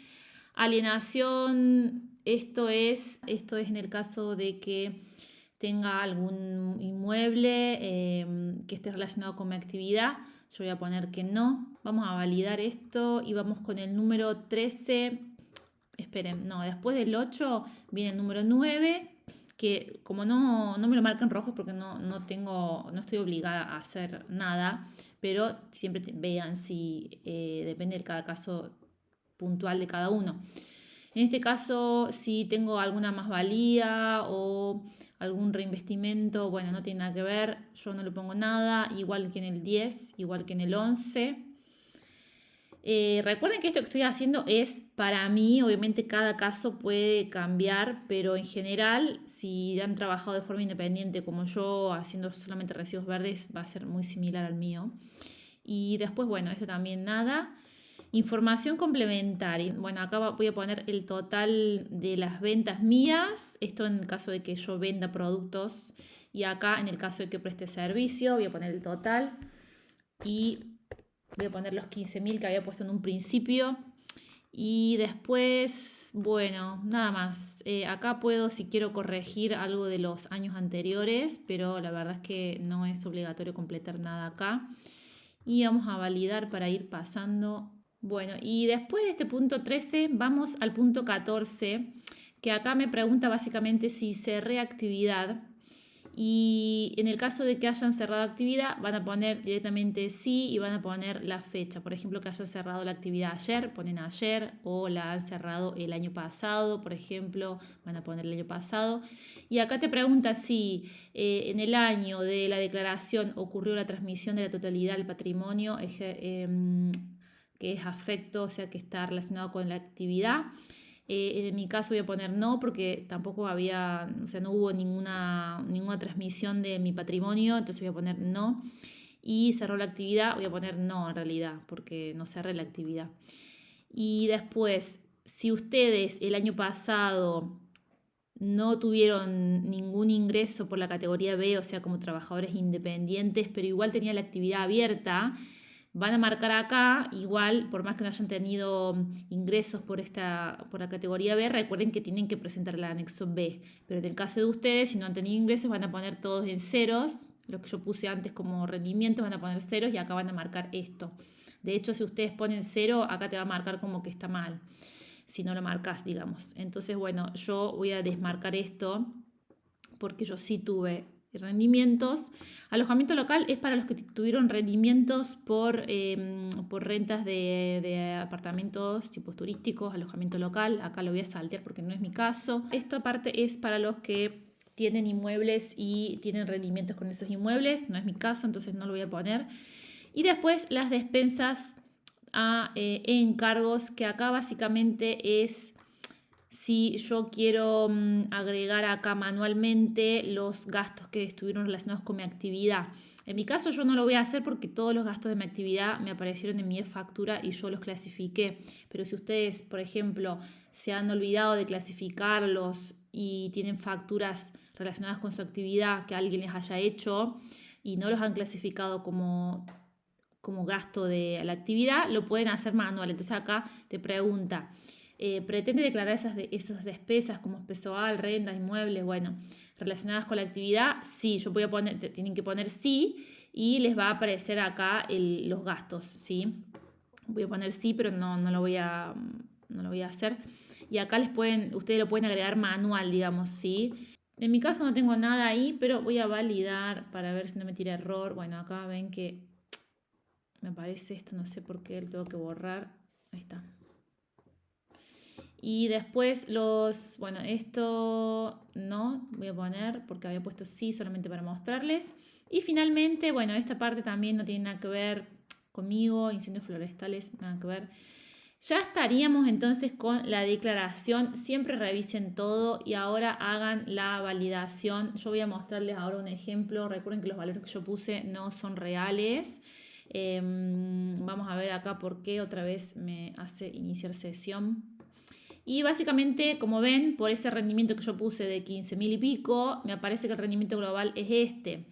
Alienación, esto es en el caso de que tenga algún inmueble que esté relacionado con mi actividad. Yo voy a poner que no. Vamos a validar esto y vamos con el número 13. Esperen, no, después del 8 viene el número 9, que como no me lo marcan rojo porque no estoy obligada a hacer nada, pero siempre vean si depende de cada caso puntual de cada uno. En este caso, si tengo alguna masvalía o algún reinvestimento, bueno, no tiene nada que ver, yo no le pongo nada, igual que en el 10, igual que en el 11. Recuerden que esto que estoy haciendo es para mí, obviamente cada caso puede cambiar, pero en general, si han trabajado de forma independiente como yo, haciendo solamente recibos verdes, va a ser muy similar al mío. Y después, bueno, esto también nada. Información complementaria. Bueno, acá voy a poner el total de las ventas mías. Esto en el caso de que yo venda productos. Y acá en el caso de que preste servicio, voy a poner el total. Y voy a poner los 15.000 que había puesto en un principio. Y después, bueno, nada más. Acá puedo, si quiero, corregir algo de los años anteriores, pero la verdad es que no es obligatorio completar nada acá. Y vamos a validar para ir pasando. Bueno, y después de este punto 13, vamos al punto 14, que acá me pregunta básicamente si cerré actividad. Y en el caso de que hayan cerrado actividad, van a poner directamente sí y van a poner la fecha. Por ejemplo, que hayan cerrado la actividad ayer, ponen ayer, o la han cerrado el año pasado, por ejemplo, van a poner el año pasado. Y acá te pregunta si en el año de la declaración ocurrió la transmisión de la totalidad del patrimonio, que es afecto, o sea, que está relacionado con la actividad. En mi caso voy a poner no porque tampoco había, o sea, no hubo ninguna transmisión de mi patrimonio, entonces voy a poner no. Y cerró la actividad, voy a poner no en realidad, porque no cerré la actividad. Y después, si ustedes el año pasado no tuvieron ningún ingreso por la categoría B, o sea, como trabajadores independientes, pero igual tenían la actividad abierta, van a marcar acá, igual, por más que no hayan tenido ingresos por la categoría B, recuerden que tienen que presentar el anexo B. Pero en el caso de ustedes, si no han tenido ingresos, van a poner todos en ceros. Lo que yo puse antes como rendimiento, van a poner ceros y acá van a marcar esto. De hecho, si ustedes ponen cero, acá te va a marcar como que está mal, si no lo marcas, digamos. Entonces, bueno, yo voy a desmarcar esto porque yo sí tuve rendimientos. Alojamiento local es para los que tuvieron rendimientos por rentas de apartamentos tipos turísticos, alojamiento local. Acá lo voy a saltear porque no es mi caso. Esta parte es para los que tienen inmuebles y tienen rendimientos con esos inmuebles. No es mi caso, entonces no lo voy a poner. Y después las despensas a encargos, que acá básicamente es si yo quiero agregar acá manualmente los gastos que estuvieron relacionados con mi actividad. En mi caso yo no lo voy a hacer porque todos los gastos de mi actividad me aparecieron en mi e-factura y yo los clasifiqué. Pero si ustedes, por ejemplo, se han olvidado de clasificarlos y tienen facturas relacionadas con su actividad que alguien les haya hecho y no los han clasificado como gasto de la actividad, lo pueden hacer manual. Entonces acá te pregunta, pretende declarar esas despesas como pessoal, rentas, inmuebles, bueno, relacionadas con la actividad. Sí, yo voy a poner, tienen que poner sí y les va a aparecer acá los gastos, ¿sí? Voy a poner sí, pero no lo voy a hacer. Y acá ustedes lo pueden agregar manual, digamos, ¿sí? En mi caso no tengo nada ahí, pero voy a validar para ver si no me tira error. Bueno, acá ven que me aparece esto, no sé por qué lo tengo que borrar. Ahí está. Y después bueno, esto no voy a poner porque había puesto sí solamente para mostrarles. Y finalmente, bueno, esta parte también no tiene nada que ver conmigo, incendios forestales, nada que ver. Ya estaríamos entonces con la declaración. Siempre revisen todo y ahora hagan la validación. Yo voy a mostrarles ahora un ejemplo. Recuerden que los valores que yo puse no son reales. Vamos a ver acá por qué otra vez me hace iniciar sesión. Y básicamente, como ven, por ese rendimiento que yo puse de 15.000 y pico, me aparece que el rendimiento global es este.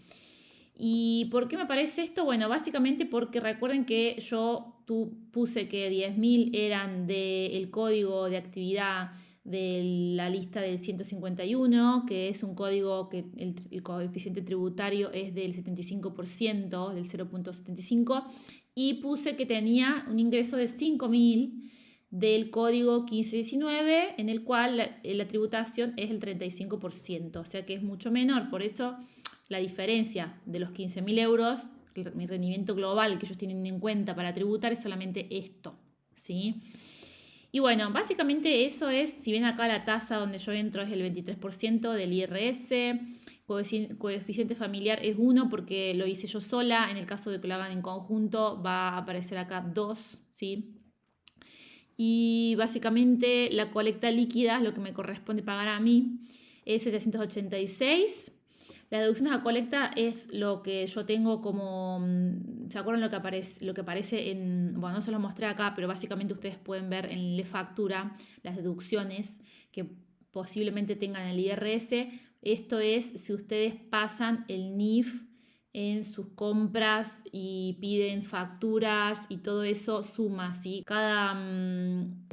¿Y por qué me aparece esto? Bueno, básicamente porque recuerden que puse que 10.000 eran del código de actividad de la lista del 151, que es un código que el coeficiente tributario es del 75%, del 0.75, y puse que tenía un ingreso de 5.000 del código 1519, en el cual la tributación es el 35%, o sea que es mucho menor. Por eso la diferencia de los 15.000 euros, mi rendimiento global que ellos tienen en cuenta para tributar, es solamente esto, ¿sí? Y bueno, básicamente eso es. Si ven acá la tasa donde yo entro es el 23% del IRS, coeficiente familiar es 1 porque lo hice yo sola. En el caso de que lo hagan en conjunto va a aparecer acá 2, ¿sí? y básicamente la colecta líquida, lo que me corresponde pagar a mí, es 786. La deducción a colecta es lo que yo tengo como, ¿se acuerdan lo que aparece en, bueno, no se lo mostré acá, pero básicamente ustedes pueden ver en la factura las deducciones que posiblemente tengan el IRS? Esto es si ustedes pasan el NIF en sus compras y piden facturas y todo eso suma, ¿sí? Cada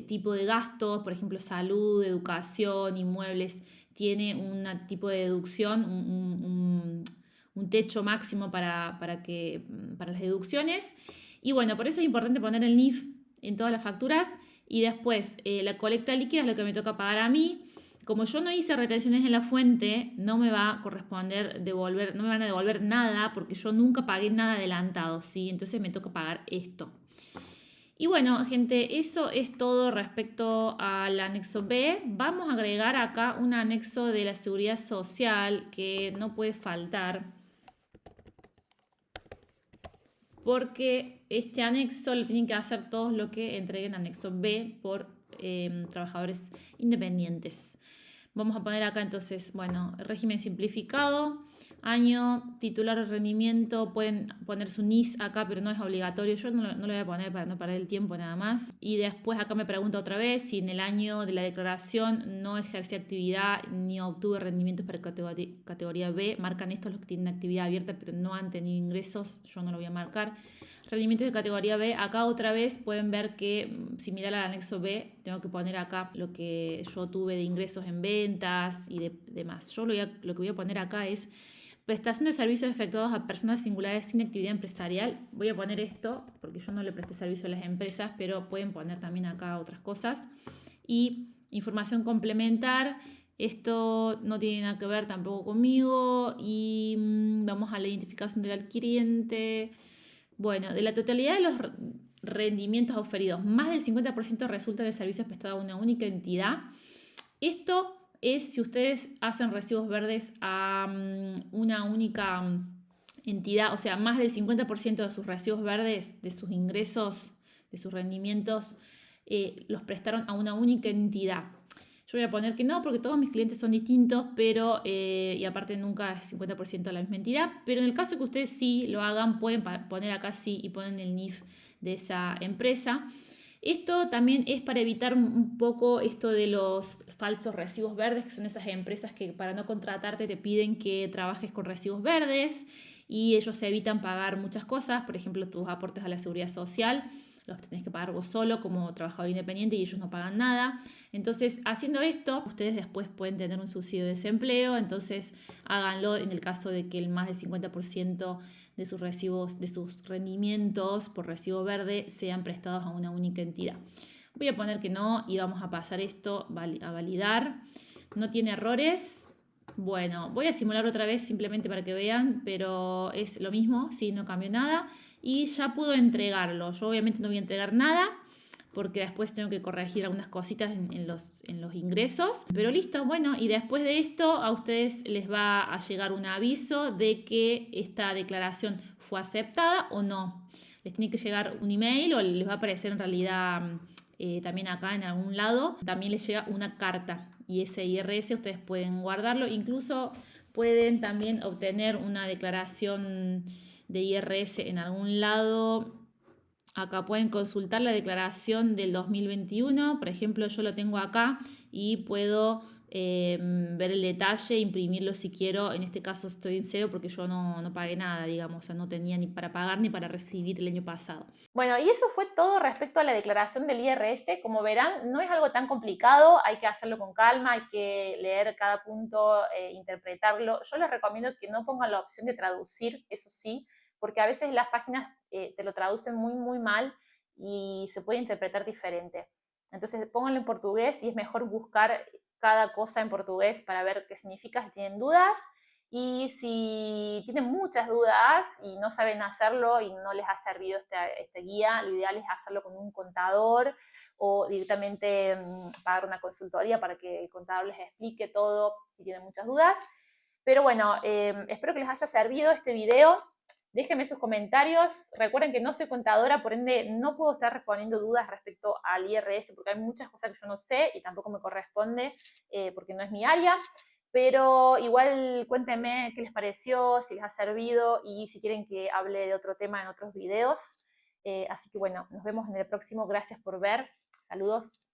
tipo de gastos, por ejemplo, salud, educación, inmuebles, tiene un tipo de deducción, un techo máximo para las deducciones. Y bueno, por eso es importante poner el NIF en todas las facturas. Y después, la colecta líquida es lo que me toca pagar a mí. Como yo no hice retenciones en la fuente, no me va a corresponder devolver, no me van a devolver nada porque yo nunca pagué nada adelantado, ¿sí? Entonces me toca pagar esto. Y bueno, gente, eso es todo respecto al anexo B. Vamos a agregar acá un anexo de la seguridad social que no puede faltar, porque este anexo lo tienen que hacer todos los que entreguen anexo B por trabajadores independientes. Vamos a poner acá entonces, bueno, régimen simplificado, año, titular o rendimiento, pueden poner su NIS acá, pero no es obligatorio, yo no lo voy a poner para no perder el tiempo nada más. Y después acá me pregunta otra vez si en el año de la declaración no ejercí actividad ni obtuve rendimientos para categoría B, marcan estos los que tienen actividad abierta pero no han tenido ingresos, yo no lo voy a marcar. Rendimientos de categoría B, acá otra vez pueden ver que similar al anexo B, tengo que poner acá lo que yo tuve de ingresos en ventas y demás. Yo lo que voy a poner acá es prestación de servicios efectuados a personas singulares sin actividad empresarial. Voy a poner esto porque yo no le presté servicio a las empresas, pero pueden poner también acá otras cosas. Y información complementar. Esto no tiene nada que ver tampoco conmigo. Y vamos a la identificación del adquiriente. Bueno, de la totalidad de los rendimientos oferidos, más del 50% resulta de servicios prestados a una única entidad. Esto es si ustedes hacen recibos verdes a una única entidad, o sea, más del 50% de sus recibos verdes, de sus ingresos, de sus rendimientos, los prestaron a una única entidad. Yo voy a poner que no, porque todos mis clientes son distintos, pero, y aparte nunca es 50% la misma entidad, pero en el caso que ustedes sí lo hagan, pueden poner acá sí y ponen el NIF de esa empresa. Esto también es para evitar un poco esto de los falsos recibos verdes, que son esas empresas que para no contratarte te piden que trabajes con recibos verdes y ellos evitan pagar muchas cosas, por ejemplo, tus aportes a la seguridad social los tenés que pagar vos solo como trabajador independiente y ellos no pagan nada. Entonces, haciendo esto, ustedes después pueden tener un subsidio de desempleo, entonces háganlo en el caso de que el más del 50% de sus recibos, de sus rendimientos por recibo verde sean prestados a una única entidad. Voy a poner que no y vamos a pasar esto a validar. No tiene errores. Bueno, voy a simular otra vez simplemente para que vean, pero es lo mismo, sí, no cambió nada y ya puedo entregarlo. Yo obviamente no voy a entregar nada porque después tengo que corregir algunas cositas en los ingresos. Pero listo, bueno, y después de esto a ustedes les va a llegar un aviso de que esta declaración fue aceptada o no. Les tiene que llegar un email o les va a aparecer en realidad también acá en algún lado. También les llega una carta y ese IRS ustedes pueden guardarlo. Incluso pueden también obtener una declaración de IRS en algún lado. Acá pueden consultar la declaración del 2021, por ejemplo, yo lo tengo acá y puedo ver el detalle, imprimirlo si quiero. En este caso estoy en cero porque yo no pagué nada, digamos, o sea, no tenía ni para pagar ni para recibir el año pasado. Bueno, y eso fue todo respecto a la declaración del IRS. Como verán, no es algo tan complicado, hay que hacerlo con calma, hay que leer cada punto, interpretarlo. Yo les recomiendo que no pongan la opción de traducir, eso sí, porque a veces las páginas te lo traducen muy mal y se puede interpretar diferente. Entonces pónganlo en portugués y es mejor buscar cada cosa en portugués para ver qué significa si tienen dudas. Y si tienen muchas dudas y no saben hacerlo y no les ha servido esta guía, lo ideal es hacerlo con un contador o directamente pagar una consultoría para que el contador les explique todo si tienen muchas dudas. Pero bueno, espero que les haya servido este video. Déjenme sus comentarios. Recuerden que no soy contadora, por ende no puedo estar respondiendo dudas respecto al IRS porque hay muchas cosas que yo no sé y tampoco me corresponde porque no es mi área. Pero igual cuéntenme qué les pareció, si les ha servido y si quieren que hable de otro tema en otros videos. Así que bueno, nos vemos en el próximo. Gracias por ver. Saludos.